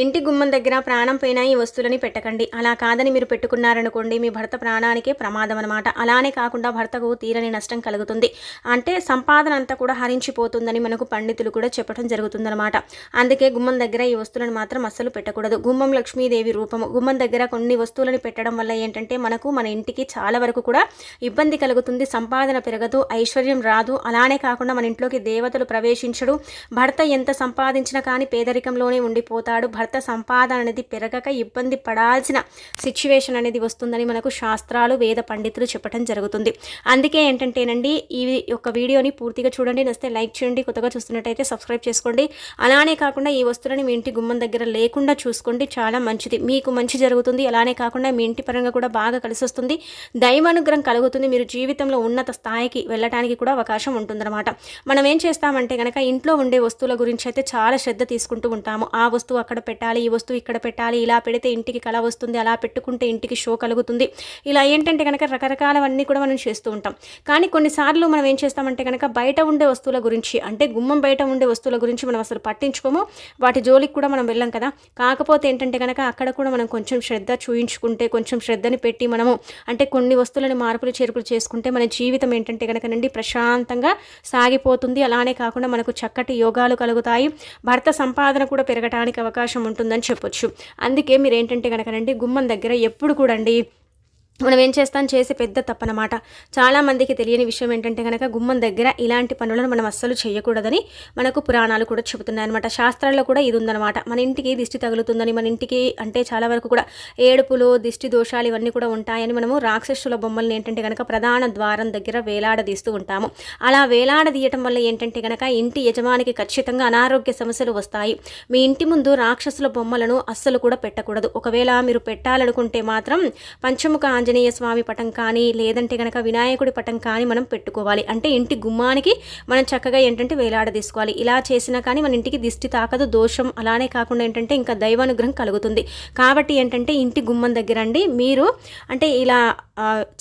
ఇంటి గుమ్మం దగ్గర ప్రాణం పోయినా ఈ వస్తువులని పెట్టకండి. అలా కాదని మీరు పెట్టుకున్నారనుకోండి, మీ భర్త ప్రాణానికే ప్రమాదం అనమాట. అలానే కాకుండా భర్తకు తీరని నష్టం కలుగుతుంది. అంటే సంపాదన అంతా కూడా హరించిపోతుందని మనకు పండితులు కూడా చెప్పడం జరుగుతుందనమాట. అందుకే గుమ్మం దగ్గర ఈ వస్తువులను మాత్రం అస్సలు పెట్టకూడదు. గుమ్మం లక్ష్మీదేవి రూపము. గుమ్మం దగ్గర కొన్ని వస్తువులను పెట్టడం వల్ల ఏంటంటే మనకు మన ఇంటికి చాలా వరకు కూడా ఇబ్బంది కలుగుతుంది. సంపాదన పెరగదు, ఐశ్వర్యం రాదు. అలానే కాకుండా మన ఇంట్లోకి దేవతలు ప్రవేశించడు. భర్త ఎంత సంపాదించినా కానీ పేదరికంలోనే ఉండిపోతాడు. భర్త సంపాదన అనేది పెరగక ఇబ్బంది పడాల్సిన సిచ్యువేషన్ అనేది వస్తుందని మనకు శాస్త్రాలు వేద పండితులు చెప్పడం జరుగుతుంది. అందుకే ఏంటంటేనండి, ఈ యొక్క వీడియోని పూర్తిగా చూడండి. నచ్చితే లైక్ చేయండి. కొత్తగా చూస్తున్నట్టయితే సబ్స్క్రైబ్ చేసుకోండి. అలానే కాకుండా ఈ వస్తువులని మీ ఇంటి గుమ్మం దగ్గర లేకుండా చూసుకోండి. చాలా మంచిది, మీకు మంచి జరుగుతుంది. అలానే కాకుండా మీ ఇంటి పరంగా కూడా బాగా కలిసి వస్తుంది. దైవానుగ్రహం కలుగుతుంది. మీరు జీవితంలో ఉన్నత స్థాయికి వెళ్ళటానికి కూడా అవకాశం ఉంటుందన్నమాట. మనం ఏం చేస్తామంటే కనుక ఇంట్లో ఉండే వస్తువుల గురించి అయితే చాలా శ్రద్ధ తీసుకుంటూ ఉంటాము. ఆ వస్తువు అక్కడ పెట్టాలి, ఈ వస్తువు ఇక్కడ పెట్టాలి, ఇలా పెడితే ఇంటికి కళ వస్తుంది, అలా పెట్టుకుంటే ఇంటికి షో కలుగుతుంది. ఇలా ఏంటంటే కనుక రకరకాలవన్నీ కూడా మనం చేస్తూ ఉంటాం. కానీ కొన్నిసార్లు మనం ఏం చేస్తామంటే కనుక బయట ఉండే వస్తువుల గురించి, అంటే గుమ్మం బయట ఉండే వస్తువుల గురించి మనం అసలు పట్టించుకోము. వాటి జోలికి కూడా మనం వెళ్ళాం కదా. కాకపోతే ఏంటంటే కనుక అక్కడ కూడా మనం కొంచెం శ్రద్ధ చూయించుకుంటే, కొంచెం శ్రద్ధని పెట్టి మనము అంటే కొన్ని వస్తువులను మార్పులు చేర్పులు చేసుకుంటే మన జీవితం ఏంటంటే కనుక నుండి ప్రశాంతంగా సాగిపోతుంది. అలానే కాకుండా మనకు చక్కటి యోగాలు కలుగుతాయి. భర్త సంపాదన కూడా పెరగడానికి అవకాశం ఉంటుందని చెప్పొచ్చు. అందుకే మీరు ఏంటంటే కనుకనండి గుమ్మం దగ్గర ఎప్పుడు కూడా మనం ఏం చేస్తాం, చేసే పెద్ద తప్పనమాట. చాలామందికి తెలియని విషయం ఏంటంటే కనుక గుమ్మం దగ్గర ఇలాంటి పనులను మనం అస్సలు చేయకూడదని మనకు పురాణాలు కూడా చెబుతున్నాయన్నమాట. శాస్త్రాల్లో కూడా ఇది ఉందన్నమాట. మన ఇంటికి దిష్టి తగులుతుందని, మన ఇంటికి అంటే చాలా వరకు కూడా ఏడుపులు, దిష్టి దోషాలు ఇవన్నీ కూడా ఉంటాయని మనము రాక్షసుల బొమ్మల్ని ఏంటంటే కనుక ప్రధాన ద్వారం దగ్గర వేలాడదీస్తూ ఉంటాము. అలా వేలాడదీయటం వల్ల ఏంటంటే కనుక ఇంటి యజమానికి ఖచ్చితంగా అనారోగ్య సమస్యలు వస్తాయి. మీ ఇంటి ముందు రాక్షసుల బొమ్మలను అస్సలు కూడా పెట్టకూడదు. ఒకవేళ మీరు పెట్టాలనుకుంటే మాత్రం పంచముఖ ఆంజనేయ స్వామి పటం కానీ లేదంటే కనుక వినాయకుడి పటం కానీ మనం పెట్టుకోవాలి. అంటే ఇంటి గుమ్మానికి మనం చక్కగా ఏంటంటే వేలాడదీసుకోవాలి. ఇలా చేసినా కానీ మన ఇంటికి దిష్టి తాకదు, దోషం. అలానే కాకుండా ఏంటంటే ఇంకా దైవానుగ్రహం కలుగుతుంది. కాబట్టి ఏంటంటే ఇంటి గుమ్మం దగ్గర మీరు అంటే ఇలా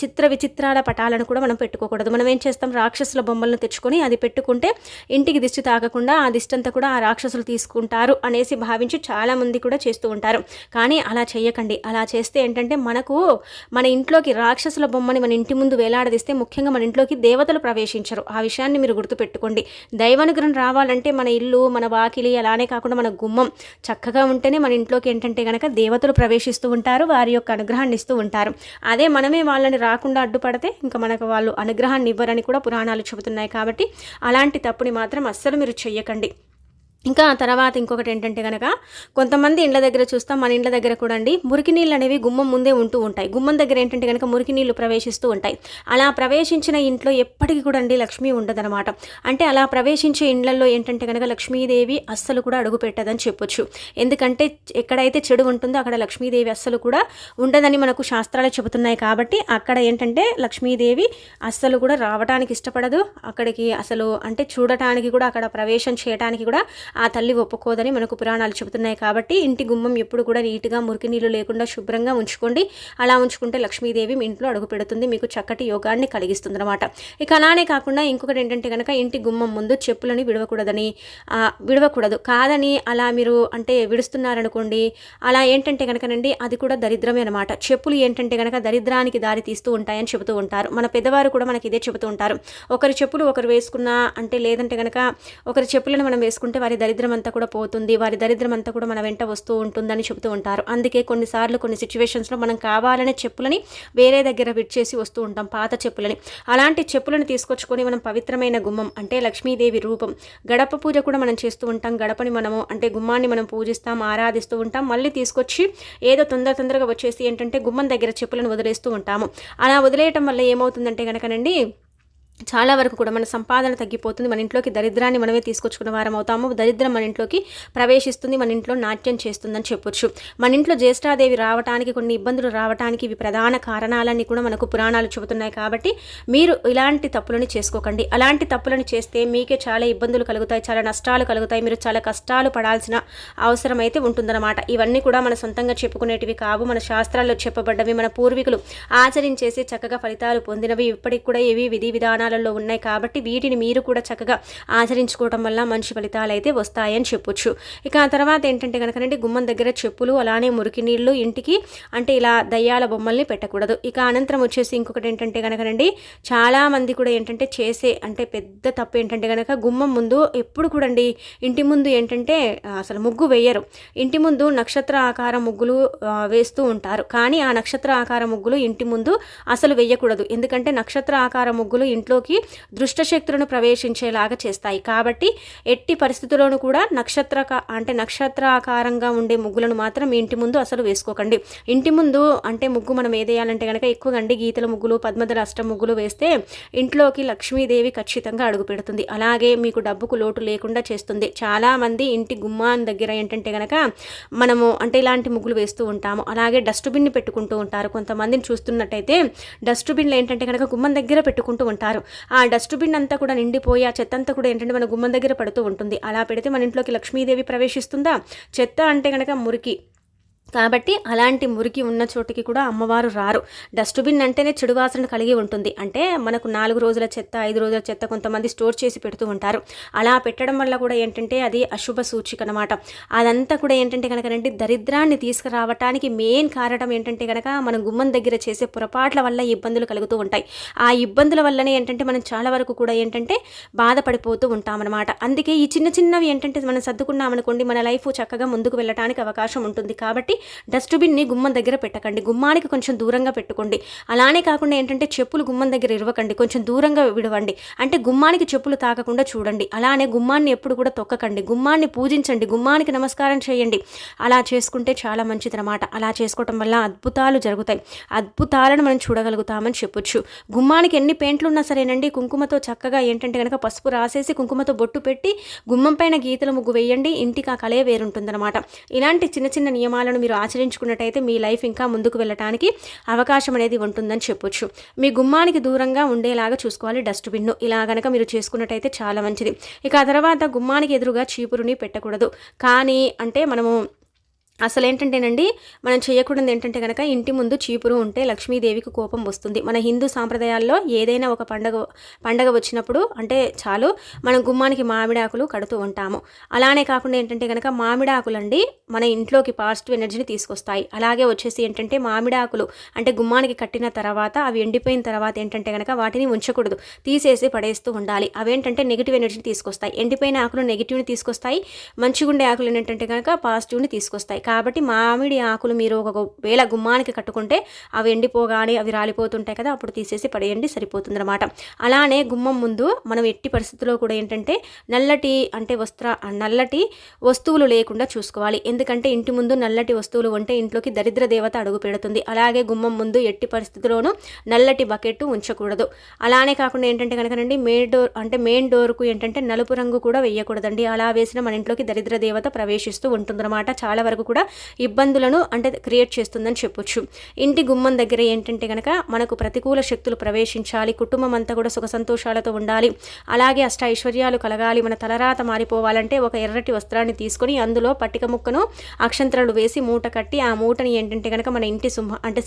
చిత్ర విచిత్రాల పటాలను కూడా మనం పెట్టుకోకూడదు. మనం ఏం చేస్తాం, రాక్షసుల బొమ్మలను తెచ్చుకొని అది పెట్టుకుంటే ఇంటికి దిష్టి తాకకుండా ఆ దిష్టి అంతా కూడా ఆ రాక్షసులు తీసుకుంటారు అనేసి భావించి చాలామంది కూడా చేస్తూ ఉంటారు. కానీ అలా చేయకండి. అలా చేస్తే ఏంటంటే మనకు మన ఇంట్లోకి రాక్షసుల బొమ్మని మన ఇంటి ముందు వేలాడదీస్తే ముఖ్యంగా మన ఇంట్లోకి దేవతలు ప్రవేశించరు. ఆ విషయాన్ని మీరు గుర్తుపెట్టుకోండి. దైవానుగ్రహం రావాలంటే మన ఇల్లు, మన వాకిలి, అలానే కాకుండా మన గుమ్మం చక్కగా ఉంటేనే మన ఇంట్లోకి ఏంటంటే కనుక దేవతలు ప్రవేశిస్తూ ఉంటారు, వారి యొక్క అనుగ్రహాన్ని ఇస్తూ ఉంటారు. అదే మనమే వాళ్ళని రాకుండా అడ్డుపడితే ఇంకా మనకు వాళ్ళు అనుగ్రహాన్ని ఇవ్వరని కూడా పురాణాలు చెబుతున్నాయి. కాబట్టి అలాంటి తప్పుని మాత్రం అస్సలు మీరు చెయ్యకండి. ఇంకా తర్వాత ఇంకొకటి ఏంటంటే కనుక కొంతమంది ఇండ్ల దగ్గర చూస్తాం, మన ఇండ్ల దగ్గర కూడా మురికి నీళ్ళు అనేవి గుమ్మం ముందే ఉంటూ ఉంటాయి. గుమ్మం దగ్గర ఏంటంటే కనుక మురికి నీళ్ళు ప్రవేశిస్తూ ఉంటాయి. అలా ప్రవేశించిన ఇంట్లో ఎప్పటికీ కూడా లక్ష్మి ఉండదనమాట. అంటే అలా ప్రవేశించే ఇండ్లలో ఏంటంటే కనుక లక్ష్మీదేవి అస్సలు కూడా అడుగు పెట్టదని చెప్పొచ్చు. ఎందుకంటే ఎక్కడైతే చెడు ఉంటుందో అక్కడ లక్ష్మీదేవి అస్సలు కూడా ఉండదని మనకు శాస్త్రాలు చెబుతున్నాయి. కాబట్టి అక్కడ ఏంటంటే లక్ష్మీదేవి అస్సలు కూడా రావడానికి ఇష్టపడదు. అక్కడికి అసలు అంటే చూడటానికి కూడా, అక్కడ ప్రవేశం చేయడానికి కూడా ఆ తల్లి ఒప్పుకోదని మనకు పురాణాలు చెబుతున్నాయి. కాబట్టి ఇంటి గుమ్మం ఎప్పుడు కూడా నీట్గా మురికి నీళ్ళు లేకుండా శుభ్రంగా ఉంచుకోండి. అలా ఉంచుకుంటే లక్ష్మీదేవి మీ ఇంట్లో అడుగు పెడుతుంది, మీకు చక్కటి యోగాన్ని కలిగిస్తుంది అనమాట. ఇక అలానే కాకుండా ఇంకొకటి ఏంటంటే కనుక ఇంటి గుమ్మం ముందు చెప్పులని విడవకూడదు కాదని అలా మీరు అంటే విడుస్తున్నారనుకోండి, అలా ఏంటంటే కనుకనండి అది కూడా దరిద్రమే అనమాట. చెప్పులు ఏంటంటే కనుక దరిద్రానికి దారి తీస్తూ ఉంటాయని చెబుతూ ఉంటారు. మన పెద్దవారు కూడా మనకి ఇదే చెబుతూ ఉంటారు. ఒకరి చెప్పులు ఒకరు వేసుకున్నా అంటే లేదంటే కనుక ఒకరి చెప్పులను మనం వేసుకుంటే వారి దరిద్రం అంతా కూడా పోతుంది, వారి దరిద్రం అంతా కూడా మన వెంట వస్తూ ఉంటుందని చెబుతూ ఉంటారు. అందుకే కొన్నిసార్లు కొన్ని సిచ్యువేషన్స్లో మనం కావాలనే చెప్పులని వేరే దగ్గర విడిచేసి వస్తూ ఉంటాం, పాత చెప్పులని. అలాంటి చెప్పులను తీసుకొచ్చుకొని మనం పవిత్రమైన గుమ్మం అంటే లక్ష్మీదేవి రూపం గడప పూజ కూడా మనం చేస్తూ ఉంటాం. గడపని మనము అంటే గుమ్మాన్ని మనం పూజిస్తాం, ఆరాధిస్తూ ఉంటాం. మళ్ళీ తీసుకొచ్చి ఏదో తొందరగా వచ్చేసి ఏంటంటే గుమ్మం దగ్గర చెప్పులను వదిలేస్తూ ఉంటాము. అలా వదిలేయటం వల్ల ఏమవుతుందంటే కనుకనండి చాలా వరకు కూడా మన సంపాదన తగ్గిపోతుంది. మన ఇంట్లోకి దరిద్రాన్ని మనమే తీసుకొచ్చుకున్న వారం అవుతాము. దరిద్రం మన ఇంట్లోకి ప్రవేశిస్తుంది, మన ఇంట్లో నాట్యం చేస్తుందని చెప్పొచ్చు. మన ఇంట్లో జ్యేష్ఠాదేవి రావడానికి, కొన్ని ఇబ్బందులు రావడానికి ఇవి ప్రధాన కారణాలన్నీ కూడా మనకు పురాణాలు చెబుతున్నాయి. కాబట్టి మీరు ఇలాంటి తప్పులను చేసుకోకండి. అలాంటి తప్పులను చేస్తే మీకే చాలా ఇబ్బందులు కలుగుతాయి, చాలా నష్టాలు కలుగుతాయి, మీరు చాలా కష్టాలు పడాల్సిన అవసరం అయితే ఉంటుందన్నమాట. ఇవన్నీ కూడా మన సొంతంగా చెప్పుకునేటివి కావు, మన శాస్త్రాల్లో చెప్పబడ్డవి, మన పూర్వీకులు ఆచరించేసి చక్కగా ఫలితాలు పొందినవి. ఇప్పటికి కూడా ఇవి విధి విధానాలు పురాణాలలో ఉన్నాయి కాబట్టి వీటిని మీరు కూడా చక్కగా ఆచరించుకోవడం వల్ల మంచి ఫలితాలు అయితే వస్తాయని చెప్పొచ్చు. ఇక ఆ తర్వాత ఏంటంటే కనుకనండి గుమ్మం దగ్గర చెప్పులు అలానే మురికి నీళ్లు ఇంటికి అంటే ఇలా దయ్యాల బొమ్మల్ని పెట్టకూడదు. ఇక అనంతరం వచ్చేసి ఇంకొకటి ఏంటంటే కనుకనండి చాలామంది కూడా ఏంటంటే చేసే అంటే పెద్ద తప్పు ఏంటంటే కనుక గుమ్మం ముందు ఎప్పుడు కూడా ఇంటి ముందు ఏంటంటే అసలు ముగ్గు వేయరు. ఇంటి ముందు నక్షత్ర ఆకార ముగ్గులు వేస్తూ ఉంటారు. కానీ ఆ నక్షత్ర ఆకార ముగ్గులు ఇంటి ముందు అసలు వేయకూడదు. ఎందుకంటే నక్షత్ర ఆకార ముగ్గులు ఇంట్లోకి దుష్ట శక్తులను ప్రవేశించేలాగా చేస్తాయి. కాబట్టి ఎట్టి పరిస్థితుల్లోనూ కూడా నక్షత్రాకారంగా ఉండే ముగ్గులను మాత్రం మీ ఇంటి ముందు అసలు వేసుకోకండి. ఇంటి ముందు అంటే ముగ్గు మనం ఏదేయాలంటే కనుక ఎక్కువగా గీతల ముగ్గులు పద్మదల అష్ట ముగ్గులు వేస్తే ఇంట్లోకి లక్ష్మీదేవి ఖచ్చితంగా అడుగు పెడుతుంది. అలాగే మీకు డబ్బుకు లోటు లేకుండా చేస్తుంది. చాలామంది ఇంటి గుమ్మాన్ దగ్గర ఏంటంటే కనుక మనము అంటే ఇలాంటి ముగ్గులు వేస్తూ ఉంటాము. అలాగే డస్ట్బిన్ని పెట్టుకుంటూ ఉంటారు. కొంతమందిని చూస్తున్నట్టయితే డస్ట్బిన్లు ఏంటంటే కనుక గుమ్మం దగ్గర పెట్టుకుంటూ ఉంటారు. ఆ డస్ట్బిన్ అంతా కూడా నిండిపోయి ఆ చెత్త అంతా కూడా ఏంటంటే మన గుమ్మం దగ్గర పడుతూ ఉంటుంది. అలా పెడితే మన ఇంట్లోకి లక్ష్మీదేవి ప్రవేశిస్తుందా? చెత్త అంటే కనుక మురికి, కాబట్టి అలాంటి మురికి ఉన్న చోటికి కూడా అమ్మవారు రారు. డస్ట్బిన్ అంటేనే చెడు వాసన కలిగి ఉంటుంది. అంటే మనకు 4 రోజుల చెత్త 5 రోజుల చెత్త కొంతమంది స్టోర్ చేసి పెడుతూ ఉంటారు. అలా పెట్టడం వల్ల కూడా ఏంటంటే అది అశుభ సూచిక అనమాట. అదంతా కూడా ఏంటంటే కనుక దరిద్రాన్ని తీసుకురావటానికి మెయిన్ కారణం ఏంటంటే కనుక మనం గుమ్మం దగ్గర చేసే పొరపాట్ల వల్ల ఇబ్బందులు కలుగుతూ ఉంటాయి. ఆ ఇబ్బందుల వల్లనే ఏంటంటే మనం చాలా వరకు కూడా ఏంటంటే బాధపడిపోతూ ఉంటామన్నమాట. అందుకే ఈ చిన్న చిన్నవి ఏంటంటే మనం సర్దుకున్నామనుకోండి మన లైఫ్ చక్కగా ముందుకు వెళ్ళడానికి అవకాశం ఉంటుంది. కాబట్టి డస్ట్బిన్ని గుమ్మం దగ్గర పెట్టకండి. గుమ్మానికి కొంచెం దూరంగా పెట్టుకోండి. అలానే కాకుండా ఏంటంటే చెప్పులు గుమ్మం దగ్గర ఇరవకండి, కొంచెం దూరంగా విడవండి. అంటే గుమ్మానికి చెప్పులు తాకకుండా చూడండి. అలానే గుమ్మాన్ని ఎప్పుడు కూడా తొక్కకండి. గుమ్మాన్ని పూజించండి, గుమ్మానికి నమస్కారం చేయండి. అలా చేసుకుంటే చాలా మంచిదన్నమాట. అలా చేసుకోవటం వల్ల అద్భుతాలు జరుగుతాయి. అద్భుతాలను మనం చూడగలుగుతామని చెప్పొచ్చు. గుమ్మానికి ఎన్ని పెయింట్లు ఉన్నా సరేనండి కుంకుమతో చక్కగా ఏంటంటే కనుక పసుపు రాసేసి కుంకుమతో బొట్టు పెట్టి గుమ్మం పైన గీతల ముగ్గు వేయండి. ఇంటికి ఆ కలే వేరుంటుందన్నమాట. ఇలాంటి చిన్న చిన్న నియమాలను మీరు ఆచరించుకున్నట్టయితే మీ లైఫ్ ఇంకా ముందుకు వెళ్ళటానికి అవకాశం అనేది ఉంటుందని చెప్పొచ్చు. మీ గుమ్మానికి దూరంగా ఉండేలాగా చూసుకోవాలి డస్ట్బిన్ను. ఇలా గనక మీరు చేసుకున్నట్టయితే చాలా మంచిది. ఇక ఆ తర్వాత గుమ్మానికి ఎదురుగా చీపురుని పెట్టకూడదు. కానీ అంటే మనము అసలు ఏంటంటేనండి మనం చేయకూడదు ఏంటంటే కనుక ఇంటి ముందు చీపురు ఉంటే లక్ష్మీదేవికి కోపం వస్తుంది. మన హిందూ సాంప్రదాయాల్లో ఏదైనా ఒక పండగ వచ్చినప్పుడు అంటే చాలు మనం గుమ్మానికి మామిడి ఆకులు కడుతూ ఉంటాము. అలానే కాకుండా ఏంటంటే కనుక మామిడి ఆకులండి మన ఇంట్లోకి పాజిటివ్ ఎనర్జీని తీసుకొస్తాయి. అలాగే వచ్చేసి ఏంటంటే మామిడి ఆకులు అంటే గుమ్మానికి కట్టిన తర్వాత అవి ఎండిపోయిన తర్వాత ఏంటంటే కనుక వాటిని ఉంచకూడదు, తీసేసి పడేస్తూ ఉండాలి. అవేంటంటే నెగిటివ్ ఎనర్జీని తీసుకొస్తాయి. ఎండిపోయిన ఆకులు నెగిటివ్ని తీసుకొస్తాయి, మంచిగుండే ఆకులు ఏంటంటే కనుక పాజిటివ్ని తీసుకొస్తాయి. కాబట్టి మామిడి ఆకులు మీరు ఒకవేళ గుమ్మానికి కట్టుకుంటే అవి ఎండిపోగానే అవి రాలిపోతుంటాయి కదా, అప్పుడు తీసేసి పడేయండి, సరిపోతుందన్నమాట. అలానే గుమ్మం ముందు మనం ఎట్టి పరిస్థితుల్లో కూడా ఏంటంటే నల్లటి వస్తువులు లేకుండా చూసుకోవాలి. ఎందుకంటే ఇంటి ముందు నల్లటి వస్తువులు ఉంటే ఇంట్లోకి దరిద్ర దేవత అడుగు పెడుతుంది. అలాగే గుమ్మం ముందు ఎట్టి పరిస్థితుల్లోనూ నల్లటి బకెట్ ఉంచకూడదు. అలానే కాకుండా ఏంటంటే కనుకనండి మెయిన్ డోర్కు ఏంటంటే నలుపు రంగు కూడా వేయకూడదండి. అలా వేసిన మన ఇంట్లోకి దరిద్ర దేవత ప్రవేశిస్తూ ఉంటుందన్నమాట. చాలా వరకు కూడా ఇబ్బందులను అంటే క్రియేట్ చేస్తుందని చెప్పొచ్చు. ఇంటి గుమ్మం దగ్గర ఏంటంటే కనుక మనకు ప్రతికూల శక్తులు ప్రవేశించాలి, కుటుంబం అంతా కూడా సుఖ సంతోషాలతో ఉండాలి, అలాగే అష్ట ఐశ్వర్యాలు కలగాలి, మన తలరాత మారిపోవాలంటే ఒక ఎర్రటి వస్త్రాన్ని తీసుకొని అందులో పట్టిక ముక్కను అక్షంతరాలు వేసి మూట కట్టి ఆ మూటని ఏంటంటే కనుక మన ఇంటి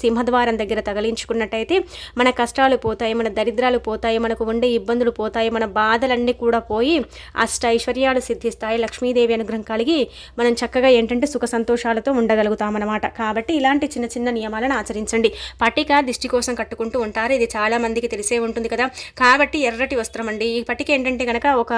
సింహద్వారం దగ్గర తగిలించుకున్నట్టయితే మన కష్టాలు పోతాయి, మన దరిద్రాలు పోతాయి, మనకు ఉండే ఇబ్బందులు పోతాయి, మన బాధలన్నీ కూడా పోయి అష్ట ఐశ్వర్యాలు సిద్ధిస్తాయి. లక్ష్మీదేవి అనుగ్రహం కలిగి మనం చక్కగా ఏంటంటే సుఖ సంతోషాలతో ఉండగలుగుతామన్నమాట. కాబట్టి ఇలాంటి చిన్న చిన్న నియమాలను ఆచరించండి. పట్టిక దిష్టి కోసం కట్టుకుంటూ ఉంటారు, ఇది చాలా మందికి తెలిసే ఉంటుంది కదా. కాబట్టి ఎర్రటి వస్త్రం అండి. ఈ పట్టిక ఏంటంటే కనుక ఒక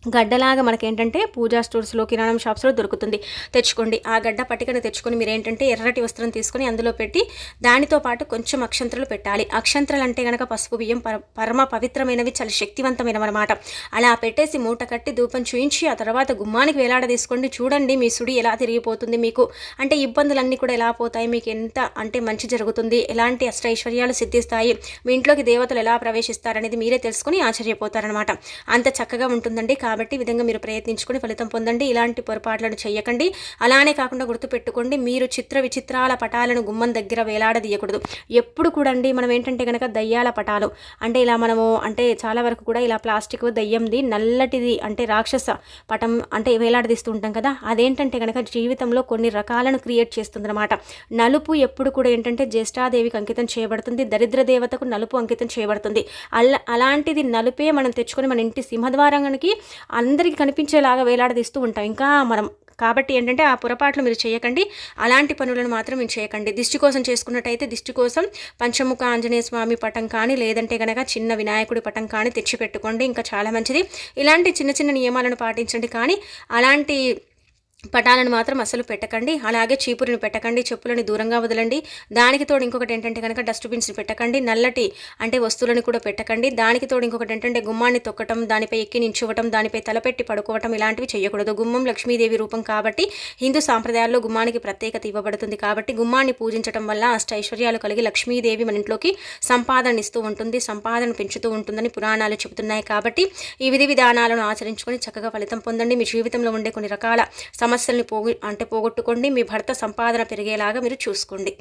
గడ్డలాగా మనకేంటంటే పూజా స్టోర్స్లో కిరాణం షాప్స్లో దొరుకుతుంది, తెచ్చుకోండి. ఆ గడ్డ పట్టికను తెచ్చుకొని మీరు ఏంటంటే ఎర్రటి వస్త్రం తీసుకొని అందులో పెట్టి దానితో పాటు కొంచెం అక్షంతలు పెట్టాలి. అక్షంతలు అంటే కనుక పసుపు బియ్యం పరమ పవిత్రమైనవి, చాలా శక్తివంతమైనవి అనమాట. అలా పెట్టేసి మూట కట్టి ధూపం చూయించి ఆ తర్వాత గుమ్మానికి వేలాడ తీసుకోండి. చూడండి మీ సుడి ఎలా తిరిగిపోతుంది, మీకు అంటే ఇబ్బందులన్నీ కూడా ఎలా పోతాయి, మీకు ఎంత అంటే మంచి జరుగుతుంది, ఎలాంటి అష్టైశ్వర్యాలు సిద్ధిస్తాయి, మీ ఇంట్లోకి దేవతలు ఎలా ప్రవేశిస్తారనేది మీరే తెలుసుకొని ఆశ్చర్యపోతారనమాట. అంత చక్కగా ఉంటుందండి. కాబట్టి ఈ విధంగా మీరు ప్రయత్నించుకొని ఫలితం పొందండి. ఇలాంటి పొరపాట్లను చేయకండి. అలానే కాకుండా గుర్తుపెట్టుకోండి, మీరు చిత్ర విచిత్రాల పటాలను గుమ్మం దగ్గర వేలాడదీయకూడదు. ఎప్పుడు కూడా అండి మనం ఏంటంటే కనుక దయ్యాల పటాలు అంటే ఇలా మనము అంటే చాలా వరకు కూడా ఇలా ప్లాస్టిక్ దయ్యంది నల్లటిది అంటే రాక్షస పటం అంటే వేలాడదీస్తూ ఉంటాం కదా, అదేంటంటే కనుక జీవితంలో కొన్ని రకాలను క్రియేట్ చేస్తుందన్నమాట. నలుపు ఎప్పుడు కూడా ఏంటంటే జ్యేష్ఠాదేవికి అంకితం చేయబడుతుంది, దరిద్ర దేవతకు నలుపు అంకితం చేయబడుతుంది. అలాంటిది నలుపే మనం తెచ్చుకొని మన ఇంటి సింహద్వారానికి అందరికీ కనిపించేలాగా వేలాడదీస్తూ ఉంటాం. ఇంకా మనం కాబట్టి ఏంటంటే ఆ పొరపాట్లు మీరు చేయకండి. అలాంటి పనులను మాత్రం మీరు చేయకండి. దిష్టి కోసం చేసుకున్నట్టయితే దిష్టి కోసం పంచముఖ ఆంజనేయ స్వామి పటం కానీ లేదంటే కనుక చిన్న వినాయకుడి పటం కానీ తెచ్చిపెట్టుకోండి, ఇంకా చాలా మంచిది. ఇలాంటి చిన్న చిన్న నియమాలను పాటించండి, కానీ అలాంటి పటాలను మాత్రం అసలు పెట్టకండి. అలాగే చీపురిని పెట్టకండి, చెప్పులని దూరంగా వదలండి. దానికి తోడు ఇంకొకటి ఏంటంటే కనుక డస్ట్బిన్స్ని పెట్టకండి, నల్లటి అంటే వస్తువులను కూడా పెట్టకండి. దానికి తోడు ఇంకొకటి ఏంటంటే గుమ్మాన్ని తొక్కటం, దానిపై ఎక్కి నించోవటం, దానిపై తలపెట్టి పడుకోవటం ఇలాంటివి చేయకూడదు. గుమ్మం లక్ష్మీదేవి రూపం కాబట్టి హిందూ సాంప్రదాయాల్లో గుమ్మానికి ప్రత్యేకత ఇవ్వబడుతుంది. కాబట్టి గుమ్మాన్ని పూజించడం వల్ల అష్టైశ్వర్యాలు కలిగి లక్ష్మీదేవి మన ఇంట్లోకి సంపాదన ఇస్తూ ఉంటుంది, సంపాదన పెంచుతూ ఉంటుందని పురాణాలు చెబుతున్నాయి. కాబట్టి ఈ విధి విధానాలను ఆచరించుకొని చక్కగా ఫలితం పొందండి. మీ జీవితంలో ఉండే కొన్ని రకాల సమస్యల్ని పోగొట్టుకోండి. మీ భర్త సంపాదన పెరిగేలాగా మీరు చూసుకోండి.